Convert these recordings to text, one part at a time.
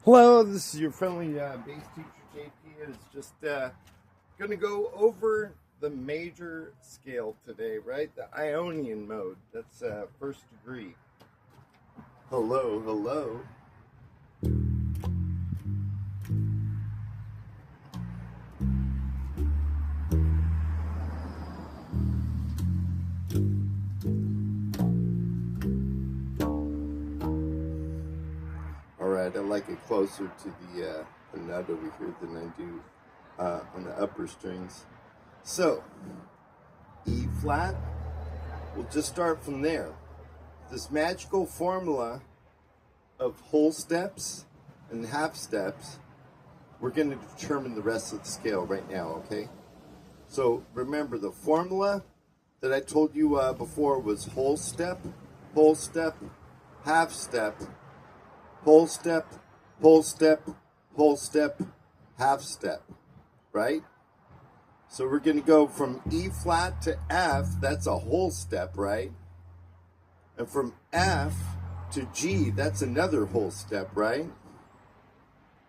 Hello, this is your friendly bass teacher JP. Is just going to go over the major scale today, right? The Ionian mode. That's first degree. Hello, hello. Alright, I like it closer to the nut over here than I do on the upper strings. So, E flat, we'll just start from there. This magical formula of whole steps and half steps, we're going to determine the rest of the scale right now, okay? So remember, the formula that I told you before was whole step, half step, whole step, whole step, whole step, half step, right? So we're going to go from E flat to F, that's a whole step, right? And from F to G, that's another whole step, right?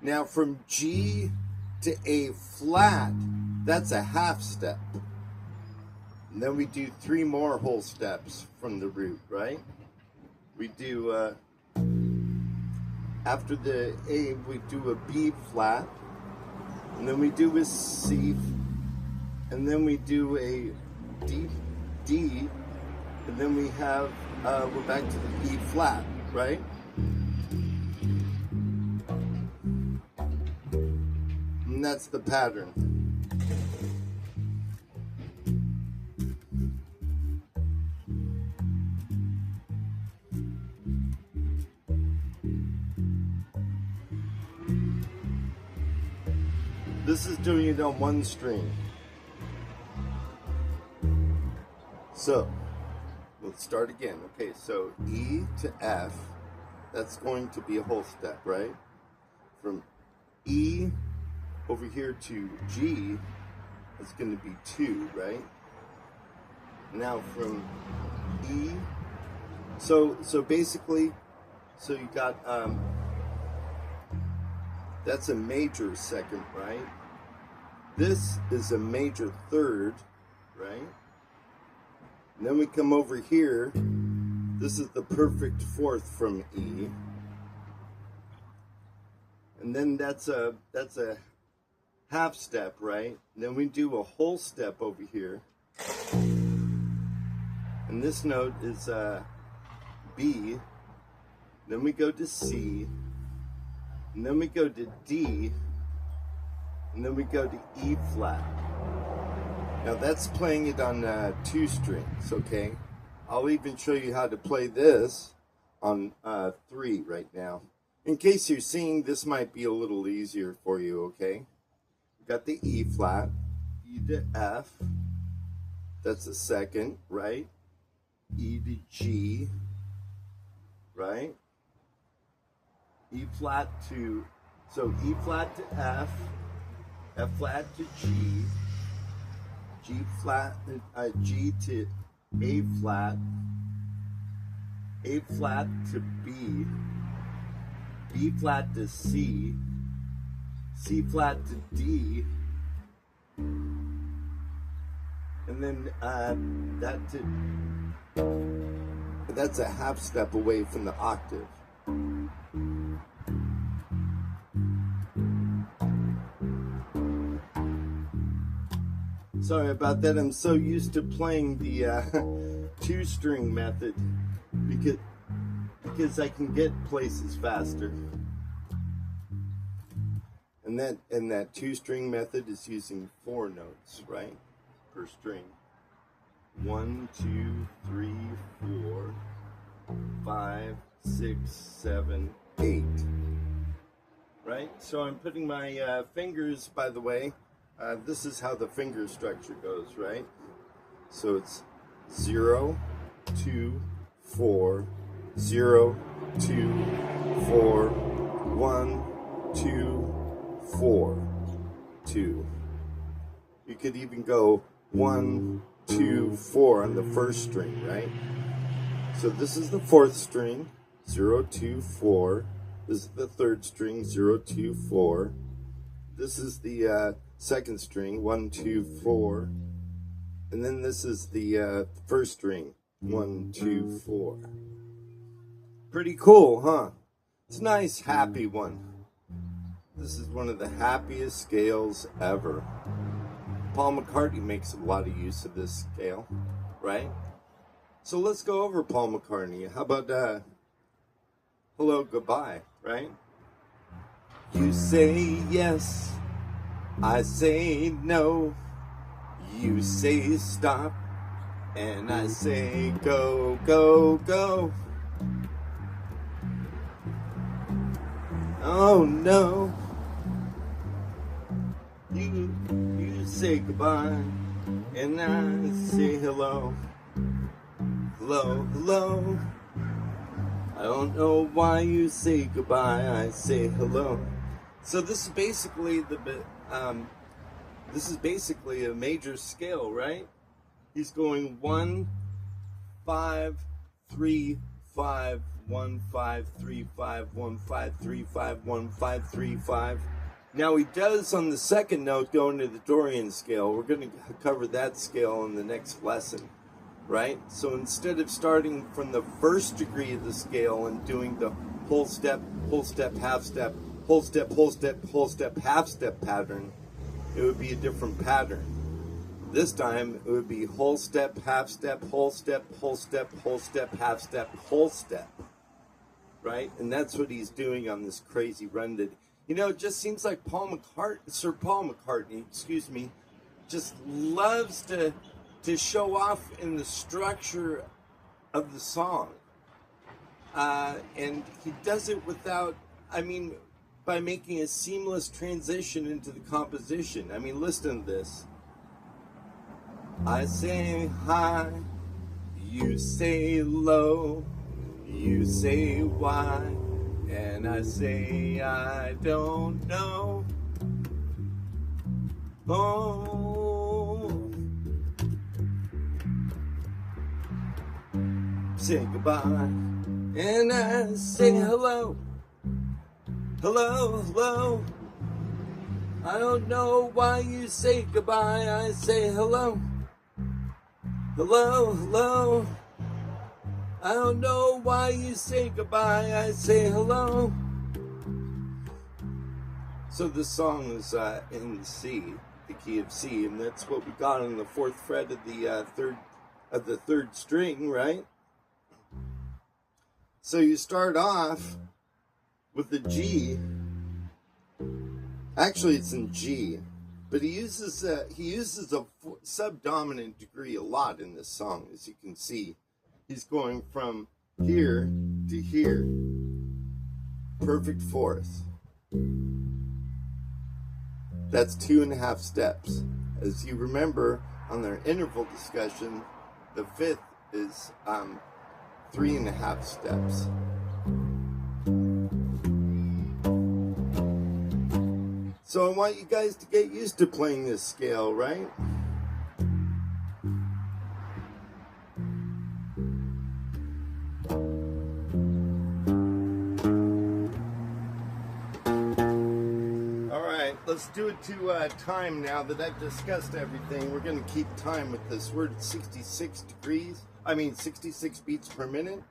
Now from G to A flat, that's a half step. And then we do 3 more whole steps from the root, right? We do, after the A, we do a B flat, and then we do a C, and then we do a D, and then we have, we're back to the E flat, right? And that's the pattern. This is doing it on one string. So, let's start again. Okay, so E to F, that's going to be a whole step, right? From E over here to G, it's going to be 2, right? Now from E, so basically, so you got, that's a major second, right? This is a major third, right? And then we come over here. This is the perfect fourth from E. And then that's a half step, right? And then we do a whole step over here. And this note is B. Then we go to C. And then we go to D. And then we go to E flat. Now that's playing it on 2 strings, okay? I'll even show you how to play this on 3 right now. In case you're seeing, this might be a little easier for you, okay? We got the E flat, E to F, that's the second, right? E to G, right? E flat to, so E flat to F, F flat to G, G flat, G to A flat to B, B flat to C, C flat to D, and then that's a half step away from the octave. Sorry about that. I'm so used to playing the 2-string method because I can get places faster. And that 2-string method is using 4 notes, right, per string. 1, 2, 3, 4, 5, 6, 7, 8. Right? So I'm putting my fingers, by the way. This is how the finger structure goes, right? So it's 0, 2, 4, 0, 2, 4, 1, 2, 4, 2. You could even go 1, 2, 4 on the first string, right? So this is the 4th string, 0, 2, 4. This is the third string, 0, 2, 4. This is the second string, 1, 2, 4. And then this is the first string, 1, 2, 4. Pretty cool, huh? It's a nice, happy one. This is one of the happiest scales ever. Paul McCartney makes a lot of use of this scale, right? So let's go over Paul McCartney. How about hello, goodbye, right? You say yes, I say no. You say stop, and I say go, go, go. Oh no. You say goodbye, and I say hello. Hello, hello. I don't know why you say goodbye, I say hello. So this is basically this is basically a major scale, right? He's going 1, 5, 3, 5, 1, 5, 3, 5, 1, 5, 3, 5, 1, 5, 3, 5. Now he does on the second note go into the Dorian scale. We're going to cover that scale in the next lesson, right? So instead of starting from the first degree of the scale and doing the whole step, half step, whole step, whole step, whole step, half step pattern, it would be a different pattern. This time it would be whole step, half step, whole step, whole step, whole step, half step, whole step, right? And that's what he's doing on this crazy run that, you know, it just seems like Sir Paul McCartney, just loves to show off in the structure of the song. And he does it by making a seamless transition into the composition. I mean, listen to this. I say hi, you say low, you say why, and I say I don't know. Oh, say goodbye, and I say hello. Hello, hello. I don't know why you say goodbye, I say hello. Hello, hello. I don't know why you say goodbye, I say hello. So this song is in C, the key of C, and that's what we got on the fourth fret of the third string, right? So you start off with the G. Actually, it's in G, but he uses a subdominant degree a lot in this song, as you can see. He's going from here to here, perfect fourth. That's 2.5 steps. As you remember on their interval discussion, the fifth is 3.5 steps. So I want you guys to get used to playing this scale, right? Alright, let's do it to time now that I've discussed everything. We're going to keep time with this. We're at 66 beats per minute.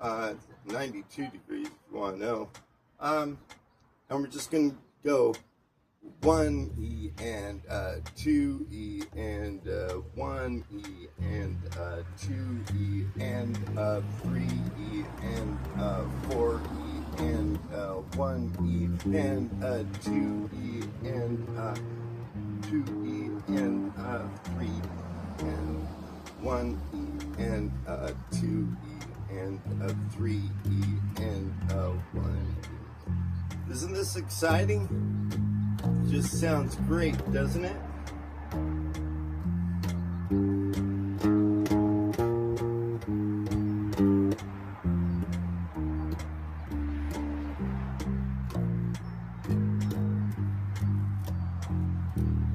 92 degrees, if you want to know. And we're just going to go 1 E and 2 E and 1 E and 2 E and 3 E and 4 E and 1 E and 2 E and 2 E and 3 and 1 E and 2 E and 3 E and 1 E. Isn't this exciting? Just sounds great, doesn't it?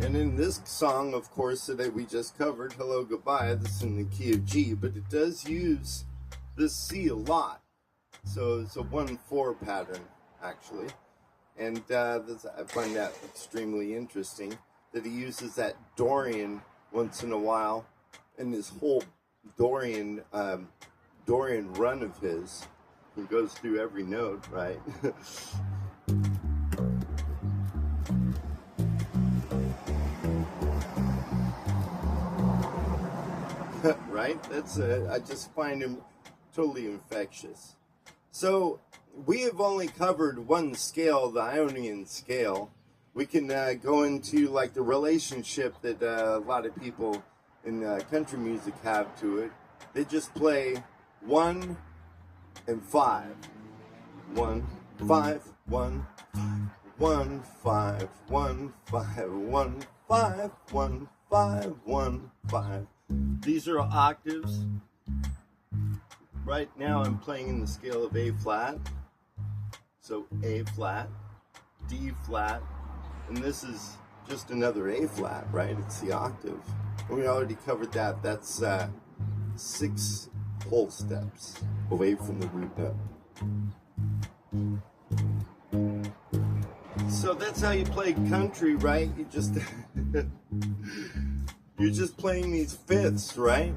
And in this song, of course, that we just covered, Hello, Goodbye, this is in the key of G, but it does use this C a lot. So it's a 1-4 pattern. actually. And I find that extremely interesting that he uses that Dorian once in a while in this whole Dorian run of his. He goes through every note, right? Right? That's I just find him totally infectious. So we have only covered one scale, the Ionian scale. We can go into like the relationship that a lot of people in country music have to it. They just play 1 and 5. 1, 5, 1, 1, 5, 1, 5, 1, 5, 1, 5, 1, 5. These are octaves. Right now I'm playing in the scale of A flat. So A flat, D flat, and this is just another A flat, right? It's the octave. We already covered that. That's 6 whole steps away from the root note. So that's how you play country, right? You just you're just playing these fifths, right?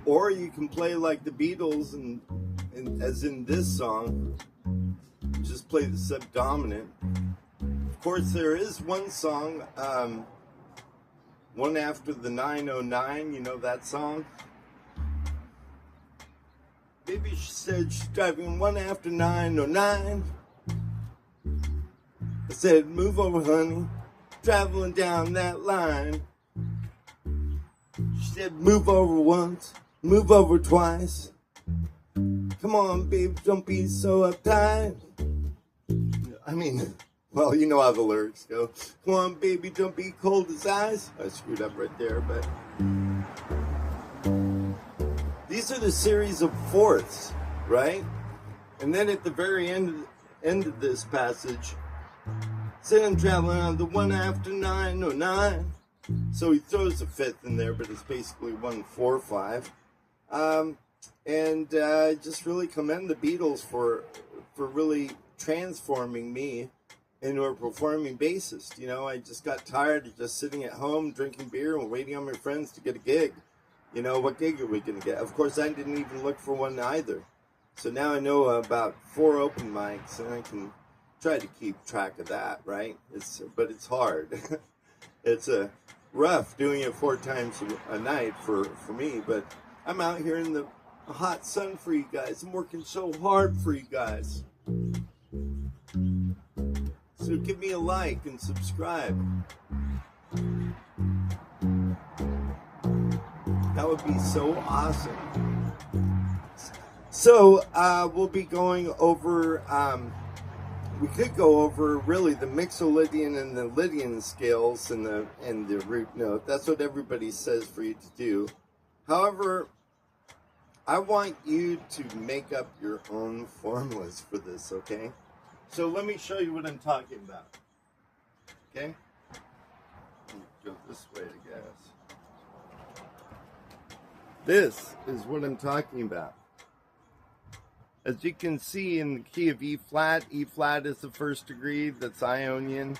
Or you can play like the Beatles, and as in this song, just play the subdominant. Of course, there is one song, One After the 909, you know that song? Baby, she said she's driving 1 after 909. I said, move over, honey, traveling down that line. She said, move over once, move over twice. Come on, babe, don't be so uptight. I mean, well, you know how the lyrics go. Come on, baby, don't be cold as ice. I screwed up right there, but these are the series of fourths, right? And then at the very end of this passage, said I'm traveling on the 1 after 909. So he throws a fifth in there, but it's basically 1, 4, 5. And I just really commend the Beatles for really transforming me into a performing bassist. You know, I just got tired of just sitting at home drinking beer and waiting on my friends to get a gig. You know, what gig are we going to get? Of course, I didn't even look for one either. So now I know about 4 open mics, and I can try to keep track of that, right? But it's hard. It's rough doing it 4 times a night for me, but I'm out here in the hot sun for you guys. I'm working so hard for you guys. So give me a like and subscribe. That would be so awesome. So we'll be going over, we could go over really the mixolydian and the lydian scales and the root note. That's what everybody says for you to do. However, I want you to make up your own formulas for this, okay? So let me show you what I'm talking about, okay? Go this way, I guess. This is what I'm talking about. As you can see in the key of E flat is the first degree, that's Ionian.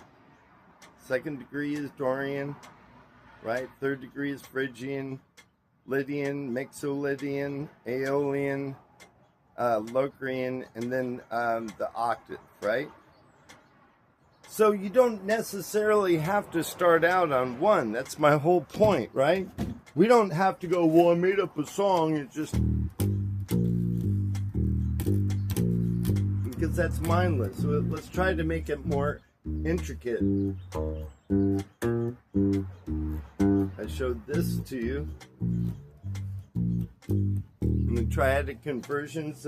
Second degree is Dorian, right? Third degree is Phrygian, Lydian, mixolydian, aeolian, Locrian, and then the octave, right? So you don't necessarily have to start out on 1. That's my whole point, right? We don't have to go, well, I made up a song, it just... because that's mindless. So let's try to make it more intricate. I showed this to you. And the triadic conversions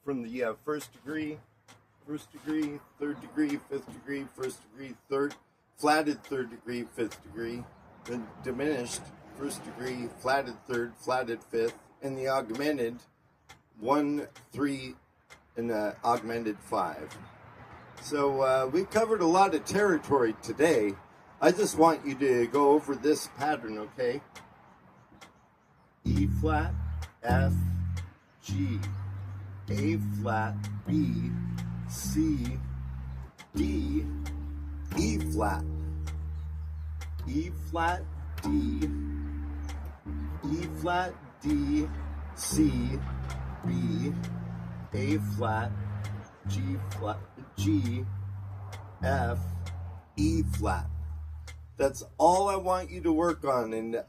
from the first degree, third degree, fifth degree, first degree, third, flatted third degree, fifth degree, then diminished first degree, flatted third, flatted fifth, and the augmented 1, 3, and augmented 5. So we covered a lot of territory today. I just want you to go over this pattern, okay? E flat, F, G, A flat, B, C, D, E flat, E flat, D, E flat, D, C, B, A flat, G, F, E flat. That's all I want you to work on. And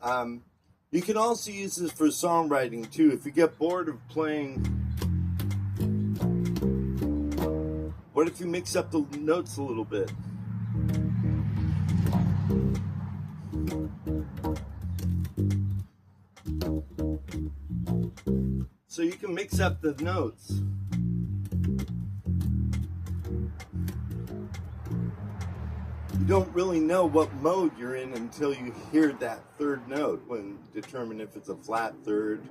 you can also use this for songwriting too. If you get bored of playing, what if you mix up the notes a little bit? So you can mix up the notes. You don't really know what mode you're in until you hear that third note when determine if it's a flat third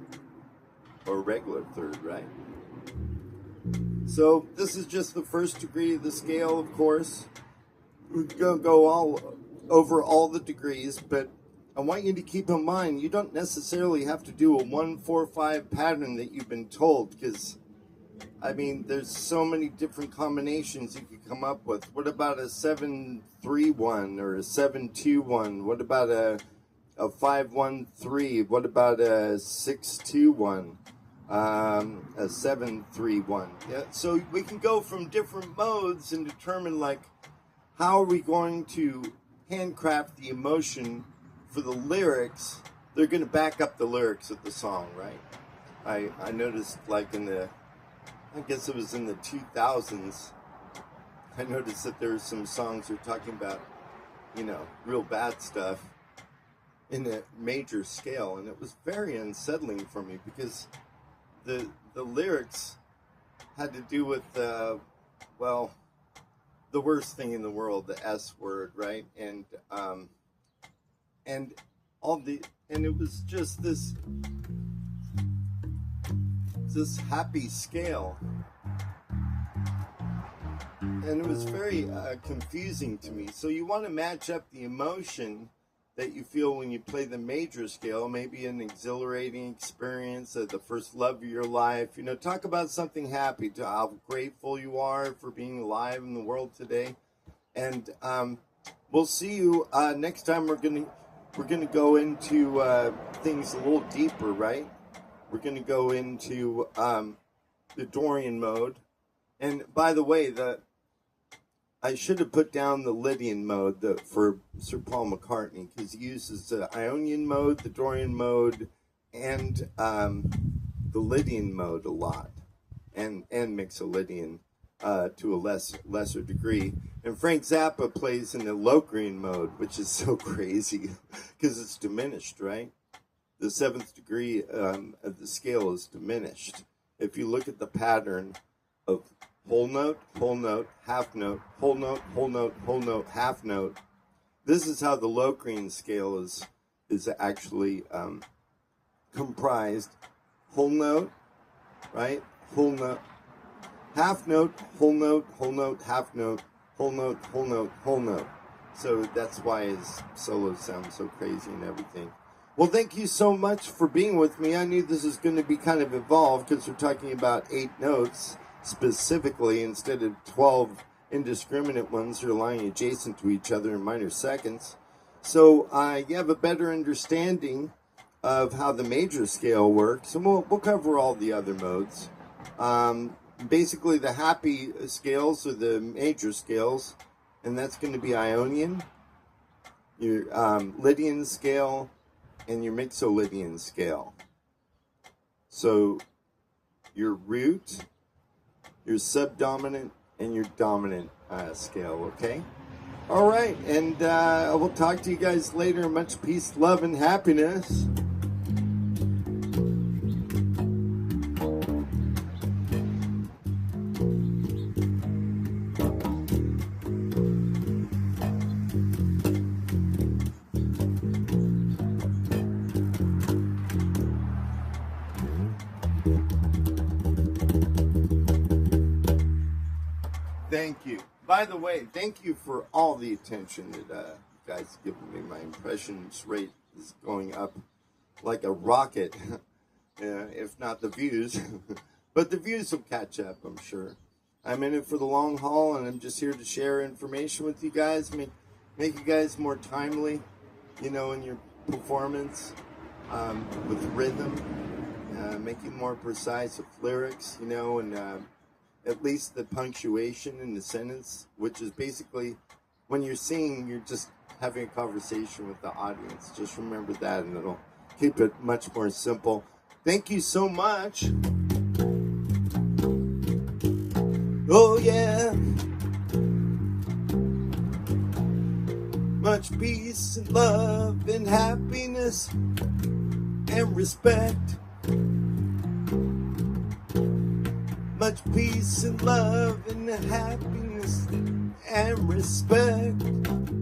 or a regular third, right? So this is just the first degree of the scale, of course. We're going to go all over all the degrees, but I want you to keep in mind you don't necessarily have to do a 1-4-5 pattern that you've been told, because I mean, there's so many different combinations you could come up with. What about a 7-3-1 or a 7-2-1? What about a 5-1-3? What about a 6-2-1? A 7-3-1? Yeah, so we can go from different modes and determine, like, how are we going to handcraft the emotion for the lyrics. They're going to back up the lyrics of the song, right? I noticed, like, I guess it was in the 2000s, I noticed that there were some songs that were talking about, you know, real bad stuff in a major scale, and it was very unsettling for me because the lyrics had to do with, well, the worst thing in the world, the S word, right? And it was just this happy scale, and it was very confusing to me. So you want to match up the emotion that you feel when you play the major scale, maybe an exhilarating experience, the first love of your life. You know, talk about something happy, to how grateful you are for being alive in the world today. And we'll see you next time. We're gonna go into things a little deeper, right? We're going to go into the Dorian mode. And by the way, I should have put down the Lydian mode for Sir Paul McCartney, because he uses the Aeolian mode, the Dorian mode, and the Lydian mode a lot, and mixolydian to a lesser degree. And Frank Zappa plays in the Locrian mode, which is so crazy because it's diminished, right? The 7th degree of the scale is diminished. If you look at the pattern of whole note, half note, whole note, whole note, half note, this is how the Locrian scale is actually comprised. Whole note, right? Whole note, half note, half note, whole note, whole note. So that's why his solos sound so crazy and everything. Well, thank you so much for being with me. I knew this was going to be kind of involved because we're talking about 8 notes specifically instead of 12 indiscriminate ones that are lying adjacent to each other in minor seconds. So you have a better understanding of how the major scale works, and we'll cover all the other modes. Basically, the happy scales are the major scales, and that's going to be Aeolian, your Lydian scale, and your mixolydian scale. So your root, your subdominant, and your dominant scale, okay? All right, and I will talk to you guys later. Much peace, love, and happiness. Thank you. By the way, thank you for all the attention that you guys have given me. My impressions rate is going up like a rocket. if not the views. But the views will catch up, I'm sure. I'm in it for the long haul, and I'm just here to share information with you guys, make you guys more timely, in your performance, with rhythm, make you more precise with lyrics, and at least the punctuation in the sentence, which is basically when you're singing, you're just having a conversation with the audience. Just remember that, and it'll keep it much more simple. Thank you so much. Oh yeah. Much peace and love and happiness and respect. Much peace and love and happiness and respect.